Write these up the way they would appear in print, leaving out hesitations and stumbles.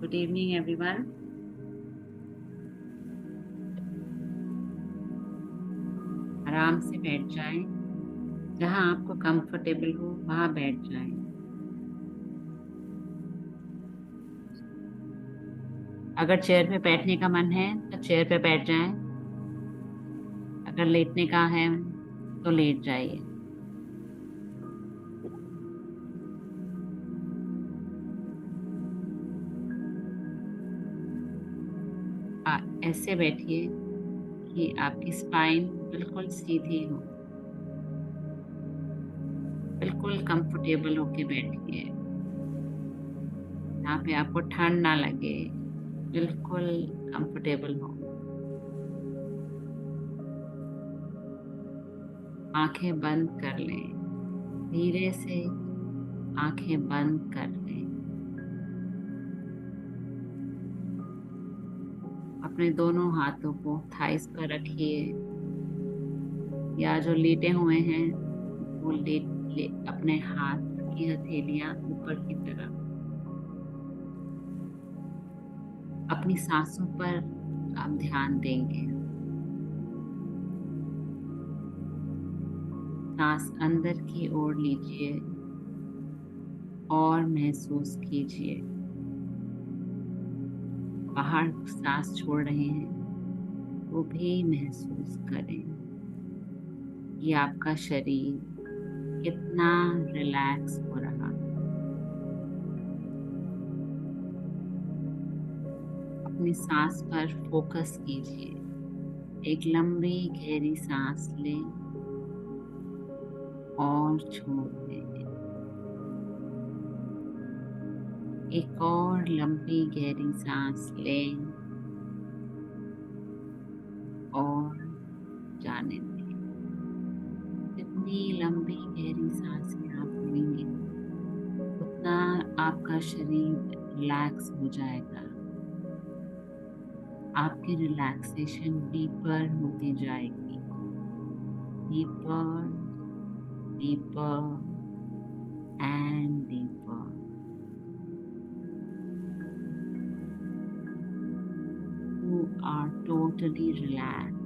Good evening everyone. आराम से बैठ जाएं। जहां आपको कंफर्टेबल हो वहां बैठ जाएं। अगर चेयर पे बैठने का मन है तो चेयर पे बैठ जाएं। अगर लेटने का है तो लेट जाइए। ऐसे बैठिए कि आपकी स्पाइन बिल्कुल सीधी हो। बिल्कुल कंफर्टेबल होके बैठिए। यहाँ पे आपको ठंड ना लगे। बिल्कुल कंफर्टेबल हो। आंखें बंद कर लें। धीरे से आंखें बंद कर लें। अपने दोनों हाथों को थाइस पर रखिए, या जो लेटे हुए हैं वो अपने हाथ की हथेलियां ऊपर की तरफ। अपनी सांसों पर आप ध्यान देंगे। सांस अंदर की ओर लीजिए और महसूस कीजिए। बाहर सांस छोड़ रहे हैं वो भी महसूस करें कि आपका शरीर कितना रिलैक्स हो रहा है। अपनी सांस पर फोकस कीजिए। एक लंबी गहरी सांस लें और छोड़ दें। एक और लंबी गहरी सांस लें और जाने दें। जितनी लंबी गहरी सांसें आप लेंगे उतना आपका शरीर रिलैक्स हो जाएगा। आपकी रिलैक्सेशन डीपर होती जाएगी। Deeper, deeper and deeper. You are totally relaxed.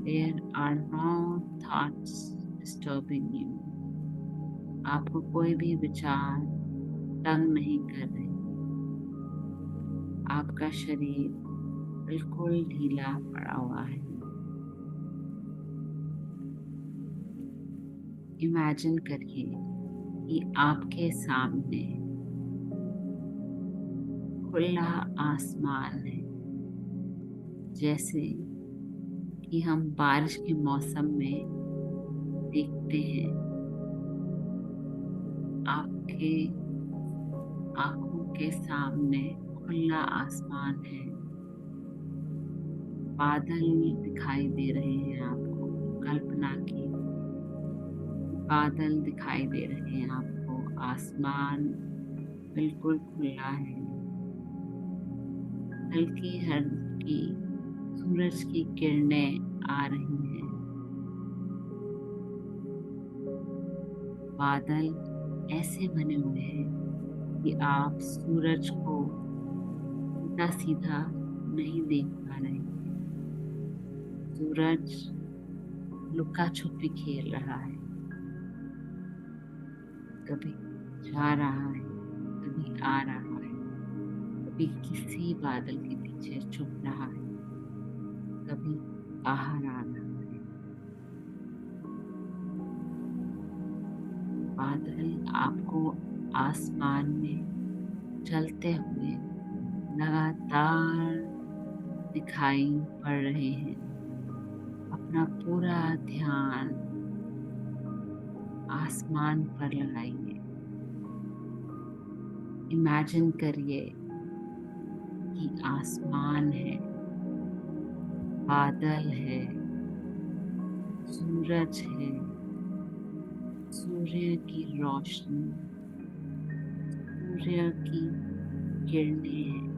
There are no thoughts disturbing you. आपको कोई भी विचार तंग नहीं कर रहे। आपका शरीर बिल्कुल ढीला पड़ा हुआ है। इमेजिन करिए कि आपके सामने खुला आसमान है, जैसे कि हम बारिश के मौसम में देखते हैं। आपके आंखों के सामने खुला आसमान है। बादल दिखाई दे रहे हैं आपको। कल्पना की बादल दिखाई दे रहे हैं आपको। आसमान बिल्कुल खुला है। हल्की हल्की सूरज की किरणें आ रही हैं। बादल ऐसे बने हुए हैं कि आप सूरज को उल्टा सीधा नहीं देख पा रहे हैं। सूरज लुका छुपी खेल रहा है। कभी जा रहा है, कभी आ रहा है, कभी किसी बादल के पीछे छुप रहा है, कभी बाहर आ रहा है। बादल आपको आसमान में चलते हुए लगातार दिखाई पड़ रहे हैं। अपना पूरा ध्यान आसमान पर लगाइए। इमेजिन करिए कि आसमान है, बादल है, सूरज है, सूर्य की रोशनी, सूर्य की किरणें हैं।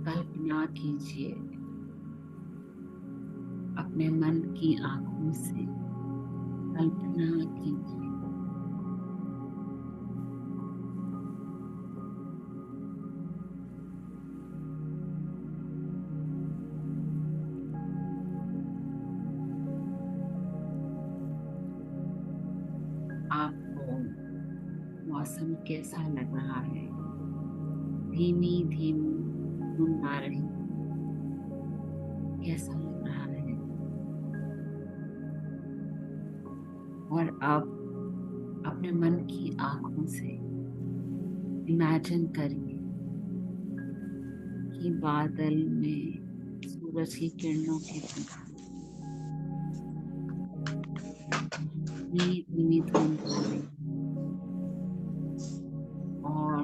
कल्पना कीजिए अपने मन की आंखों से कल्पना कीजिए आपको मौसम कैसा लग रहा है। धीमी धीमी धुंध आ रही, कैसा लग रहा है। और अब अपने मन की आंखों से इमेजिन करिए कि बादल में सूरज की किरणों की तरह धीमी धीमी धुंध आ रही और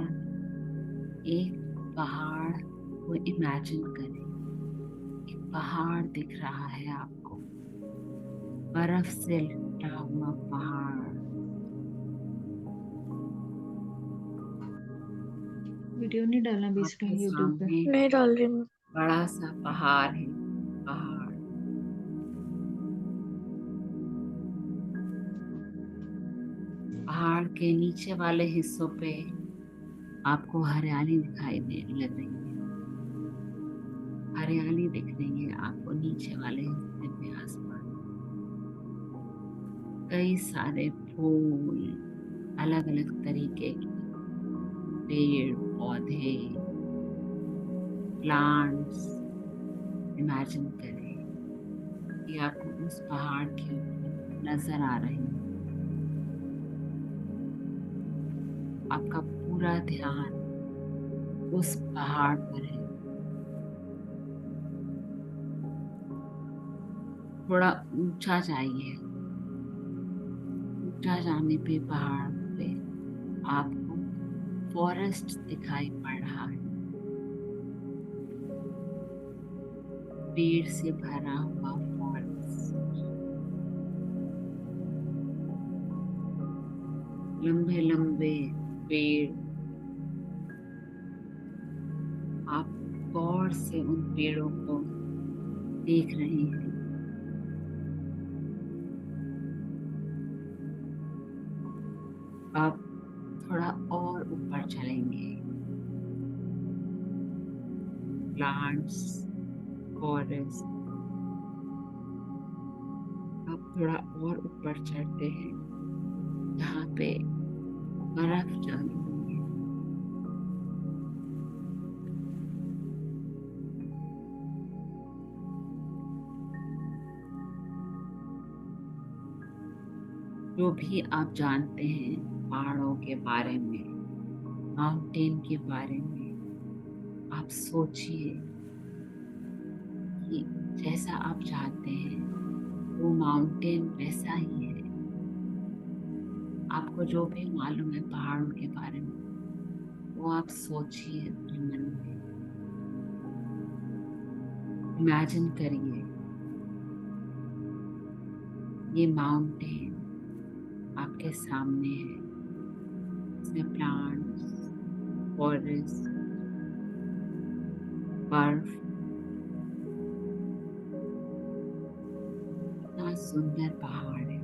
एक पहाड़ को इमेजिन करें। एक पहाड़ दिख रहा है आपको, बर्फ से लपटा हुआ पहाड़। वीडियो नहीं डालना बीच में आपके यूट्यूब पे। सामने नहीं डाल रही मैं। बड़ा सा पहाड़ है। पहाड़ पहाड़ के नीचे वाले हिस्सों पे आपको हरियाली दिखाई दे लग रही है। हरियाली दिख रही है आपको नीचे वाले हिस्से पे। आसपास कई सारे फूल, अलग अलग तरीके के पेड़ पौधे, प्लांट्स इमेजिन करें कि आपको उस पहाड़ के ऊपर नजर आ रहे हैं। आपका पूरा ध्यान उस पहाड़ पर है। थोड़ा ऊंचा जाइए। ऊंचा जाने पे पहाड़ पे आपको फॉरेस्ट दिखाई पड़ रहा है। पेड़ से भरा हुआ फॉरेस्ट, लंबे लंबे पेड़। आप गौर से उन पेड़ों को देख रहे हैं। आप थोड़ा और ऊपर चलेंगे। Plants, forest. आप थोड़ा और ऊपर चढ़ते हैं जहाँ पे बर्फ जमी हुई है। जो भी आप जानते हैं पहाड़ों के बारे में, माउंटेन के बारे में, आप सोचिए कि जैसा आप चाहते हैं वो माउंटेन वैसा ही है। आपको जो भी मालूम है पहाड़ों के बारे में वो आप सोचिए अपने मन में। इमेजिन करिए ये माउंटेन आपके सामने है। इसमें प्लांट्स, फॉरेस्ट, बर्फ। इतना सुंदर पहाड़ है,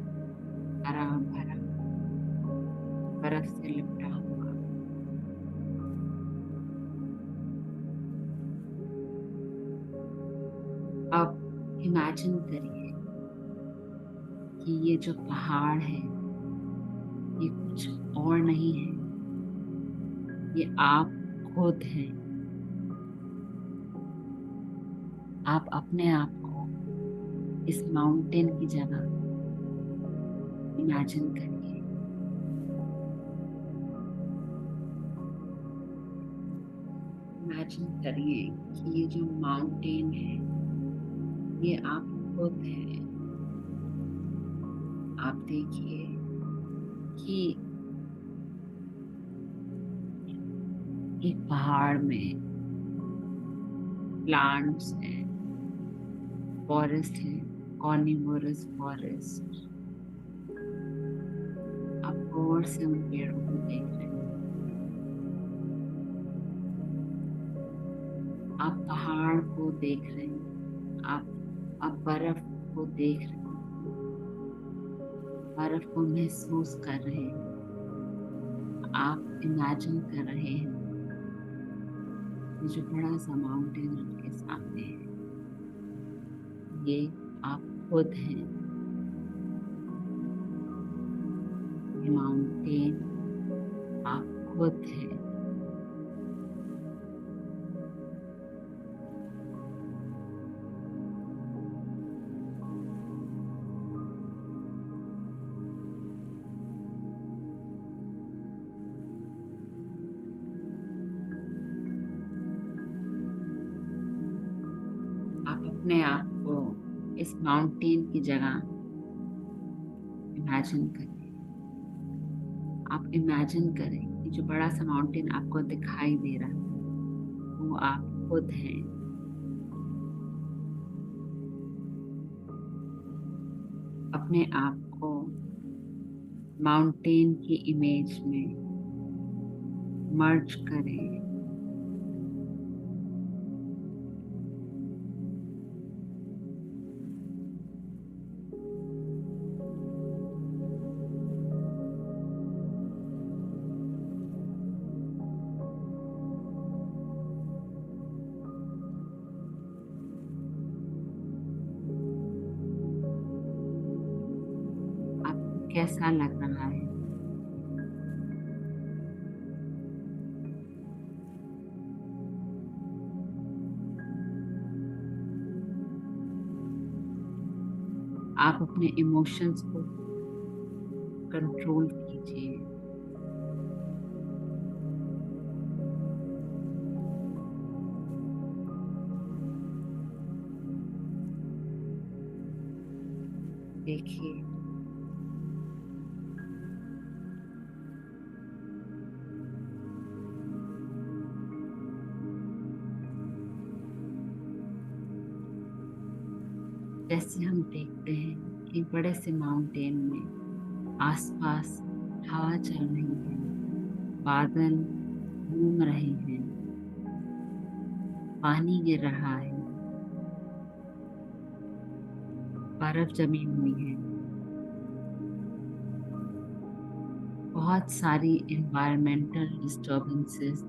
हरा भरा, बर्फ से लिपटा हुआ। अब इमेजिन करिए कि ये जो पहाड़ है ये कुछ और नहीं है, ये आप खुद हैं। आप अपने आप को इस माउंटेन की जगह इमेजिन करिए। इमेजिन करिए कि ये जो माउंटेन है ये आप खुद हैं। आप देखिए कि एक पहाड़ में प्लांट्स हैं, फॉरेस्ट है, कॉर्निवोरस फॉरेस्ट। आप गौर से उन पेड़ों को देख रहे हैं। आप पहाड़ को देख रहे हैं। आप बर्फ को देख रहे हैं, बर्फ को महसूस कर रहे हैं। आप इमेजिन कर रहे हैं ये जो बड़ा सा माउंटेन आपके सामने है, ये आप खुद हैं। ये माउंटेन आप खुद हैं। आप अपने आप को इस माउंटेन की जगह इमेजिन करें। आप इमेजिन करें कि जो बड़ा सा माउंटेन आपको दिखाई दे रहा है वो आप खुद हैं। अपने आप को माउंटेन की इमेज में मर्ज करें। आपको कैसा लग रहा है? आप अपने इमोशंस को कंट्रोल कीजिए। देखिए जैसे हम देखते हैं कि बड़े से माउंटेन में आसपास हवा चल रही है, बादल घूम रहे हैं, पानी गिर रहा है, बर्फ जमी हुई है। बहुत सारी एनवायरमेंटल डिस्टर्बेंसेस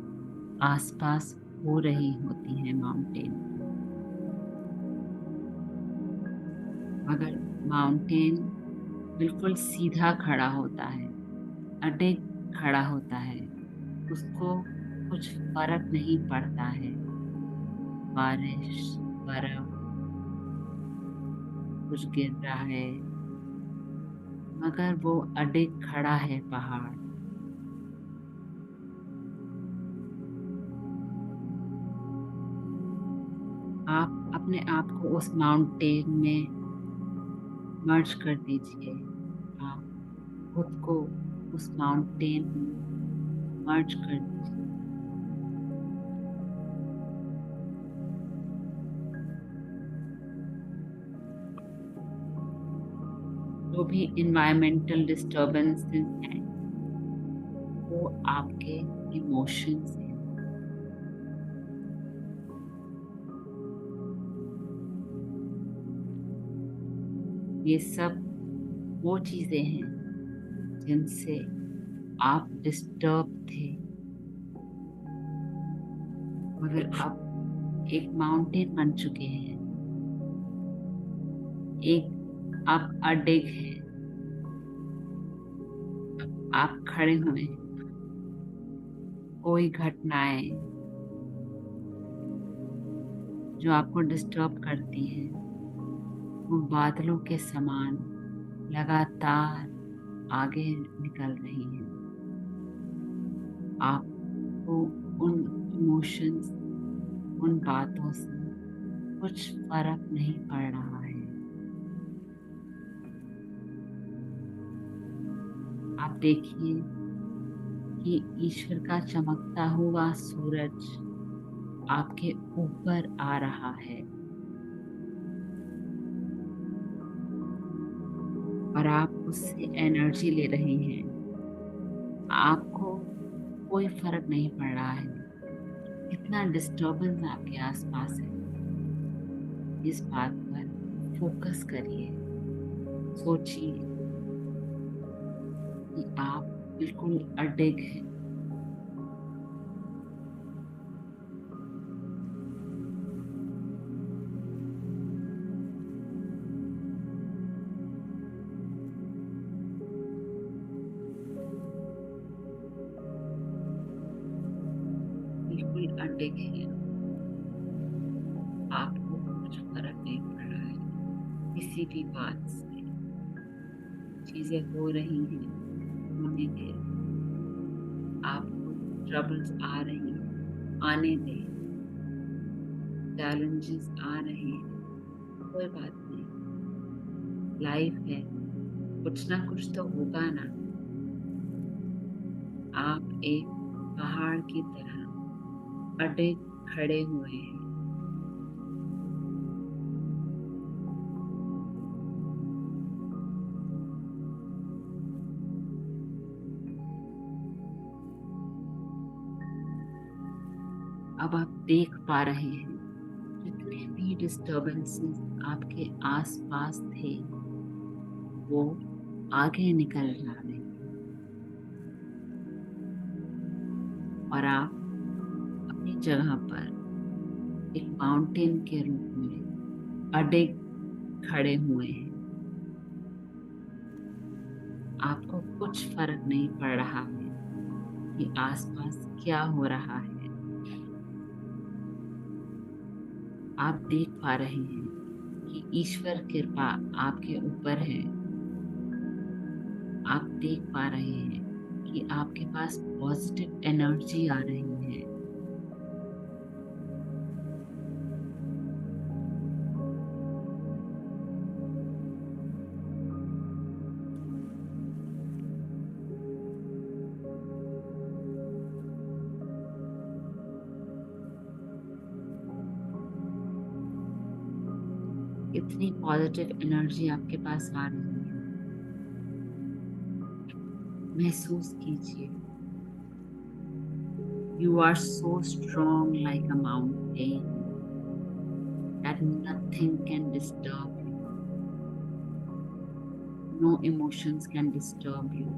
आसपास हो रही होती हैं माउंटेन। मगर माउंटेन बिल्कुल सीधा खड़ा होता है, अडिग खड़ा होता है। उसको कुछ फर्क नहीं पड़ता है, बारिश, बर्फ, कुछ गिर रहा है, मगर वो अडिग खड़ा है पहाड़। आप अपने आप को उस माउंटेन में मर्ज कर दीजिए। आप खुद को उस माउंटेन में मर्ज कर दीजिए। जो भी इन्वायरमेंटल डिस्टर्बेंसेस हैं वो आपके इमोशंस हैं। ये सब वो चीजें हैं जिनसे आप डिस्टर्ब थे, मगर अब एक माउंटेन बन चुके हैं। एक आप अडिग हैं। आप खड़े हुए हैं। कोई घटनाएं जो आपको डिस्टर्ब करती है वो बादलों के समान लगातार आगे निकल रही हैं। आपको उन इमोशंस, उन बातों से कुछ फर्क नहीं पड़ रहा है। आप देखिए कि ईश्वर का चमकता हुआ सूरज आपके ऊपर आ रहा है और आप उससे एनर्जी ले रहे हैं। आपको कोई फर्क नहीं पड़ रहा है कितना डिस्टर्बेंस आपके आसपास है। इस बात पर फोकस करिए, सोचिए कि आप बिल्कुल अडिग हैं। बिल्कुल अडिग हैं। आपको कुछ फर्क नहीं पड़ रहा है किसी भी बात से। चीजें हो रही हैं, होने दें। आपको ट्रबल्स आ रही हैं, आने दें। चैलेंजेस आ रहे हैं, कोई बात नहीं। लाइफ है, कुछ ना कुछ तो होगा ना। आप एक पहाड़ की तरह अडिग खड़े हुए हैं। अब आप देख पा रहे हैं जितने भी डिस्टर्बेंसेस आपके आसपास थे वो आगे निकल जा रहे हैं, और आप अपनी जगह पर एक माउंटेन के रूप में अडिग खड़े हुए हैं। आपको कुछ फर्क नहीं पड़ रहा है कि आसपास क्या हो रहा है। आप देख पा रहे हैं कि ईश्वर कृपा आपके ऊपर है। आप देख पा रहे हैं कि आपके पास पॉजिटिव एनर्जी आ रही है। इतनी पॉजिटिव एनर्जी आपके पास आ रही है, महसूस कीजिए। You are so strong like a mountain that nothing can disturb you. No emotions can disturb you.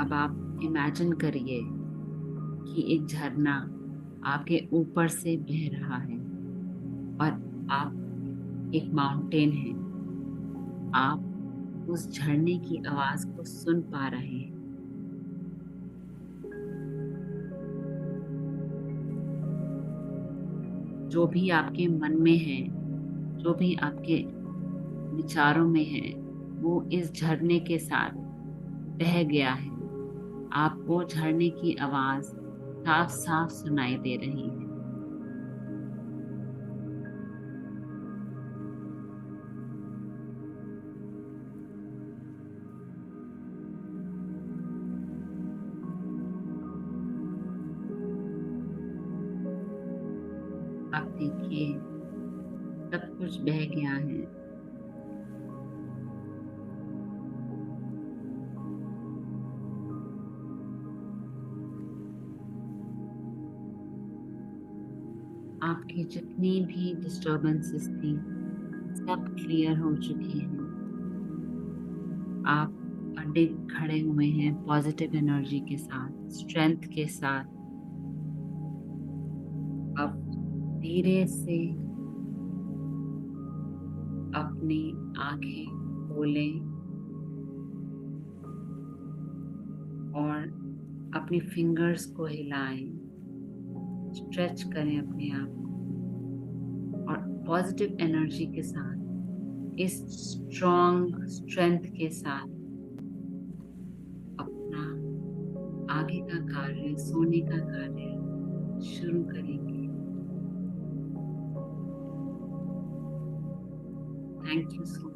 अब आप इमेजिन करिए कि एक झरना आपके ऊपर से बह रहा है और आप एक माउंटेन है। आप उस झरने की आवाज को सुन पा रहे हैं। जो भी आपके मन में है, जो भी आपके विचारों में है, वो इस झरने के साथ बह गया है। आपको झरने की आवाज साफ साफ सुनाई दे रही है। आप देखिए, सब कुछ बह गया है। आपकी जितनी भी डिस्टर्बेंसेस थी सब क्लियर हो चुकी हैं। आप अडिग खड़े हुए हैं पॉजिटिव एनर्जी के साथ, स्ट्रेंथ के साथ। अब धीरे से अपनी आंखें खोलें और अपनी फिंगर्स को हिलाएं, स्ट्रेच करें अपने आप को, और पॉजिटिव एनर्जी के साथ, इस स्ट्रॉन्ग स्ट्रेंथ के साथ अपना आगे का कार्य, सोने का कार्य शुरू करेंगे। Thank you so much.